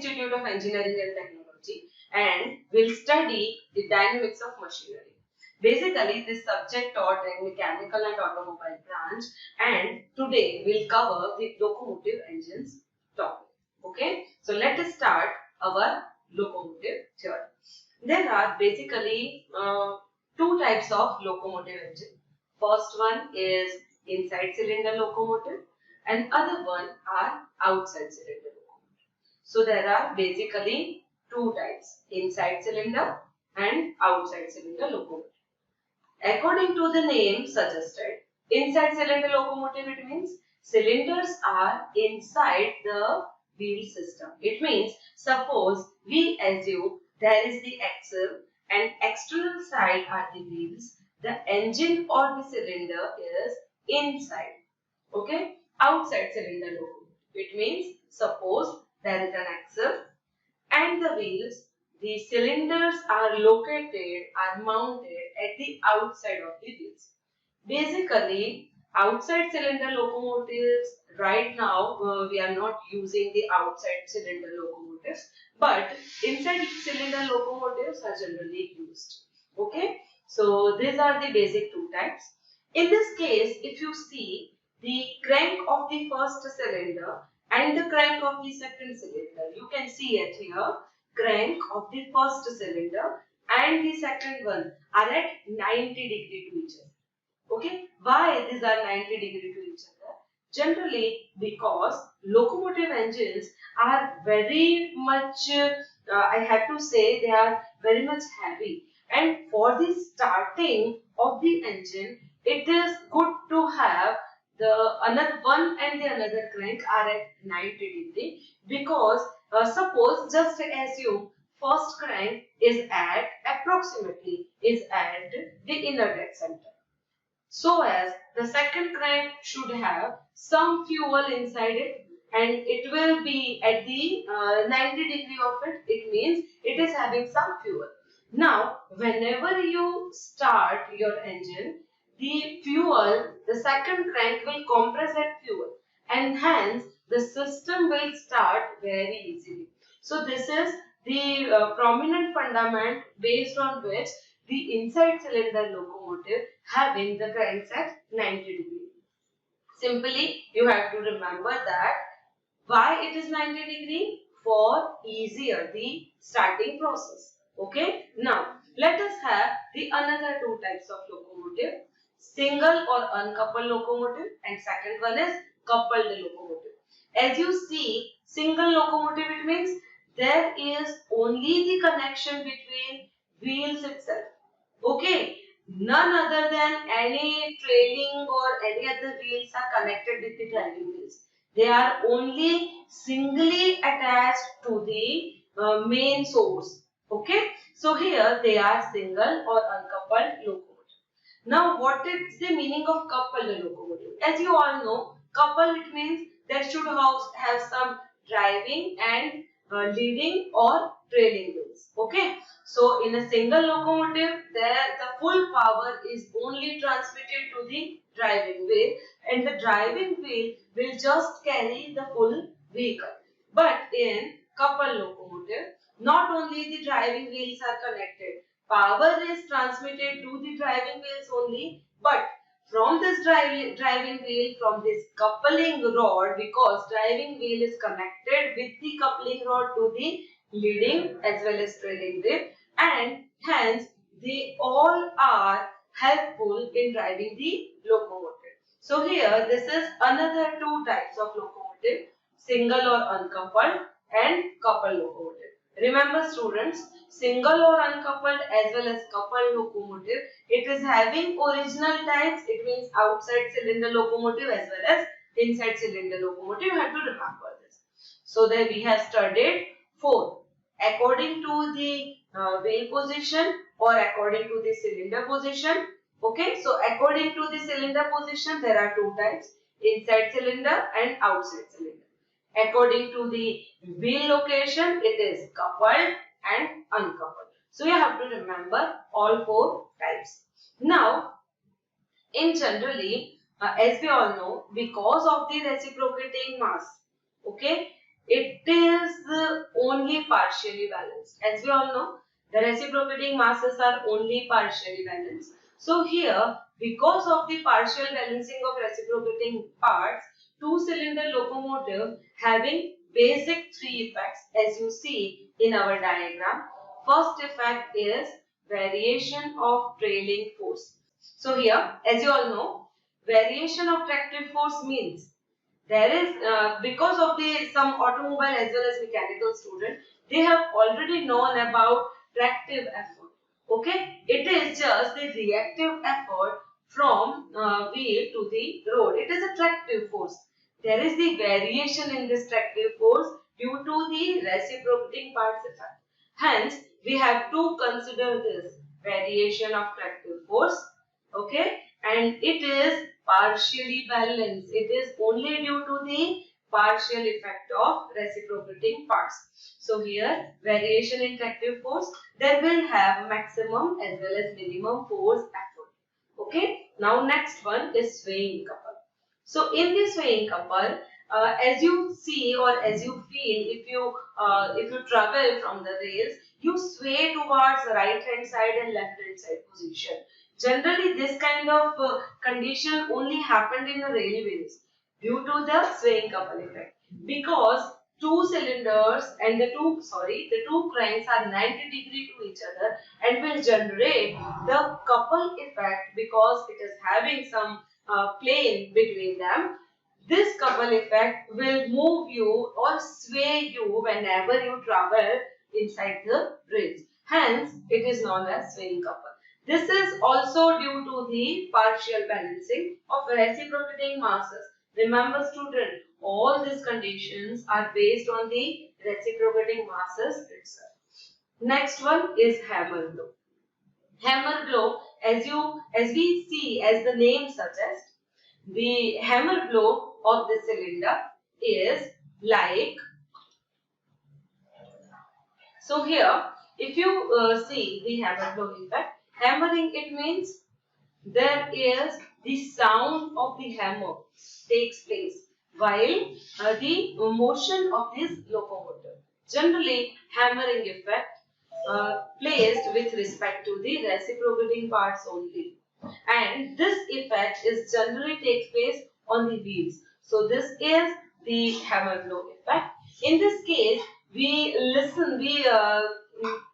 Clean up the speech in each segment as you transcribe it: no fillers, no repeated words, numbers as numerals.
Institute of Engineering and Technology, and will study the dynamics of machinery. Basically, this subject taught in mechanical and automobile branch, and today we'll cover the locomotive engines topic. Okay, so let us start our locomotive theory. There are basically two types of locomotive engine. First one is inside cylinder locomotive, and other one are outside cylinder locomotive. So there are basically two types, inside cylinder and outside cylinder locomotive. According to the name suggested, inside cylinder locomotive, it means cylinders are inside the wheel system. It means suppose we assume there is the axle and external side are the wheels, the engine or the cylinder is inside. Okay, outside cylinder locomotive. It means suppose there is an axle and the wheels, the cylinders are mounted at the outside of the wheels. Basically, outside cylinder locomotives, right now we are not using the outside cylinder locomotives, but inside cylinder locomotives are generally used. Okay, so these are the basic two types. In this case, if you see the crank of the first cylinder and the crank of the second cylinder, you can see it here. Crank of the first cylinder and the second one are at 90 degree to each other. Okay, why these are 90 degree to each other? Generally because locomotive engines are very much, I have to say, they are very much heavy, and for the starting of the engine, it is good to have the another one and the another crank are at 90 degree, because suppose just assume first crank is at approximately the inner dead center, so as the second crank should have some fuel inside it, and it will be at the 90 degree of it. It means it is having some fuel. Now whenever you start your engine, the second crank will compress that fuel, and hence the system will start very easily. So this is the prominent fundament based on which the inside cylinder locomotive having the cranks at 90 degree. Simply you have to remember that why it is 90 degree, for easier the starting process. Okay, now let us have the another two types of locomotive, single or uncoupled locomotive, and second one is coupled locomotive. As you see, single locomotive, it means there is only the connection between wheels itself. Okay, none other than any trailing or any other wheels are connected with the driving wheels. They are only singly attached to the main source. Okay, so here they are single or uncoupled locomotive. Now what is the meaning of coupled locomotive? As you all know, coupled, it means that should have some driving and leading or trailing wheels. Okay, so in a single locomotive, there the full power is only transmitted to the driving wheel, and the driving wheel will just carry the full vehicle. But in coupled locomotive, not only the driving wheels are connected, power is transmitted to the driving wheels only, but from this driving wheel, from this coupling rod, because driving wheel is connected with the coupling rod to the leading as well as trailing wheel, and hence they all are helpful in driving the locomotive. So here this is another two types of locomotive, single or uncoupled and coupled locomotive. Remember students, single or uncoupled as well as coupled locomotive, it is having original types, it means outside cylinder locomotive as well as inside cylinder locomotive. You have to remember this. So there we have studied four, according to the wheel position or according to the cylinder position. Okay, so according to the cylinder position, there are two types, inside cylinder and outside cylinder. According to the wheel location, it is coupled and uncoupled. So you have to remember all four types. Now, in generally, as we all know, because of the reciprocating mass, okay, it is only partially balanced. As we all know, the reciprocating masses are only partially balanced. So here, because of the partial balancing of reciprocating parts, two-cylinder locomotive having basic three effects as you see in our diagram. First effect is variation of trailing force. So here, as you all know, variation of tractive force means there is because of the some automobile as well as mechanical student, they have already known about tractive effort. Okay, it is just the reactive effort from wheel to the road. It is a tractive force. There is the variation in this tractive force due to the reciprocating parts effect. Hence, we have to consider this variation of tractive force. Okay, and it is partially balanced. It is only due to the partial effect of reciprocating parts. So here, variation in tractive force, there will have maximum as well as minimum force effort. Okay, now next one is swaying couple. So in this swaying couple, as you see or as you feel, if you travel from the rails, you sway towards right hand side and left hand side position. Generally, this kind of condition only happened in the railways due to the swaying couple effect, because two cylinders and the two cranks are 90 degrees to each other and will generate the couple effect because it is having some plane between them. This couple effect will move you or sway you whenever you travel inside the rails. Hence, it is known as swaying couple. This is also due to the partial balancing of reciprocating masses. Remember student, all these conditions are based on the reciprocating masses itself. Next one is hammer blow. Hammer blow, as we see, as the name suggests, the hammer blow of the cylinder is like, so here if you see the hammer blow effect, hammering, it means there is the sound of the hammer takes place while the motion of this locomotive. Generally, hammering effect placed with respect to the reciprocating parts only, and this effect is generally takes place on the wheels. So this is the hammer blow effect. In this case, we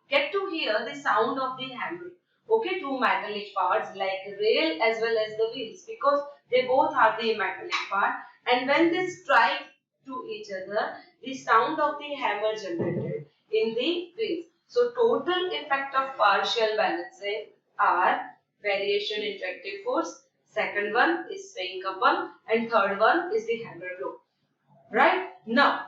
get to hear the sound of the hammer. Okay, two metallic parts like rail as well as the wheels, because they both are the metallic part, and when they strike to each other, the sound of the hammer generated in the wheels. So total effect of partial balancing are variation in tractive force, second one is swaying couple, and third one is the hammer blow. Right? Now,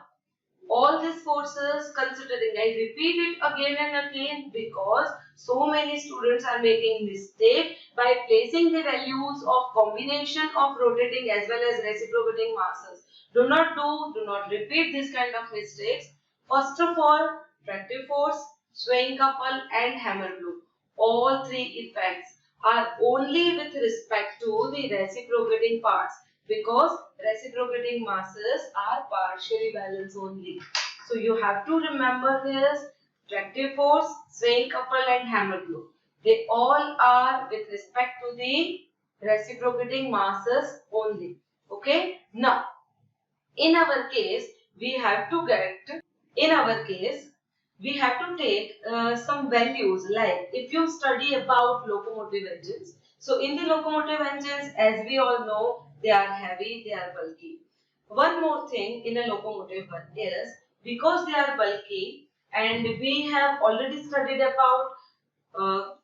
all these forces considering, I repeat it again and again because so many students are making mistake by placing the values of combination of rotating as well as reciprocating masses. Do not repeat this kind of mistakes. First of all, tractive force, swaying couple and hammer blow, all three effects are only with respect to the reciprocating parts, because reciprocating masses are partially balanced only. So you have to remember this: tractive force, swaying couple and hammer blow, they all are with respect to the reciprocating masses only. Okay, now in our case we have to take some values, like if you study about locomotive engines. So in the locomotive engines, as we all know, they are heavy, they are bulky. One more thing in a locomotive is, because they are bulky and we have already studied about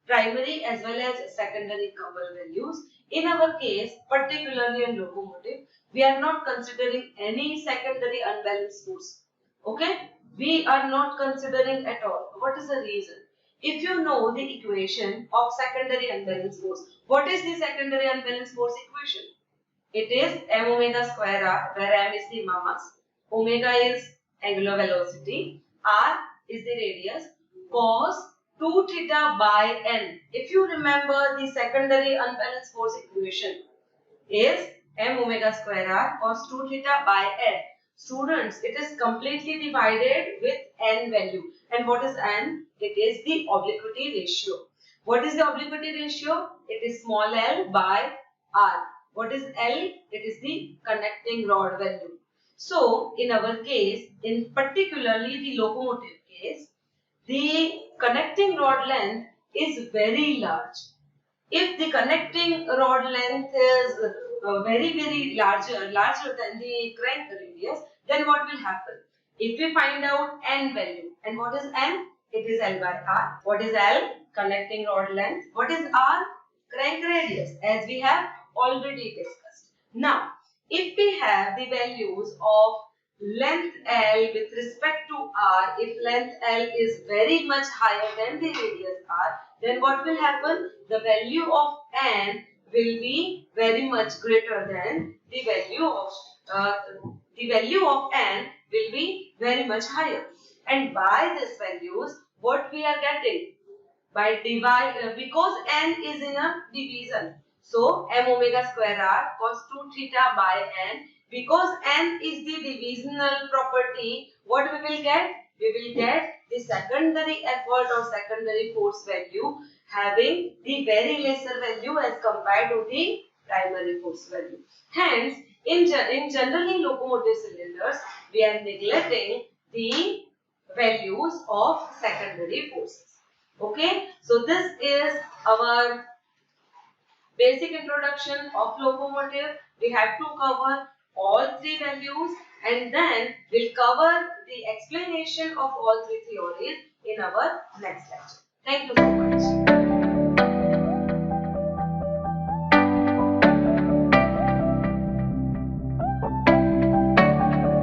primary as well as secondary couple values. In our case, particularly in locomotive, we are not considering any secondary unbalanced force. Okay? We are not considering at all. What is the reason? If you know the equation of secondary unbalanced force, what is the secondary unbalanced force equation? It is m omega square r, where m is the mass, omega is angular velocity, r is the radius, cos 2 theta by n. If you remember, the secondary unbalanced force equation is m omega square r cos 2 theta by n. Students, it is completely divided with n value. And what is n? It is the obliquity ratio. What is the obliquity ratio? It is small l by r. What is L? It is the connecting rod value. So, in our case, in particularly the locomotive case, the connecting rod length is very large. If the connecting rod length is very larger than the crank radius, then what will happen? If we find out n value, and what is n? It is L by R. What is L? Connecting rod length. What is R? Crank radius, as we have already discussed. Now, if we have the values of length L with respect to R, if length L is very much higher than the radius R, then what will happen? The value of n will be very much greater than the value of n will be very much higher. And by these values, what we are getting? By because n is in a division, so m omega square r cos 2 theta by n, because n is the divisional property, what we will get? We will get the secondary effort or secondary force value having the very lesser value as compared to the primary force value. Hence, in generally locomotive cylinders, we are neglecting the values of secondary forces. Okay, so this is our basic introduction of locomotive. We have to cover all three values, and then we'll cover the explanation of all three theories in our next lecture. Thank you so much.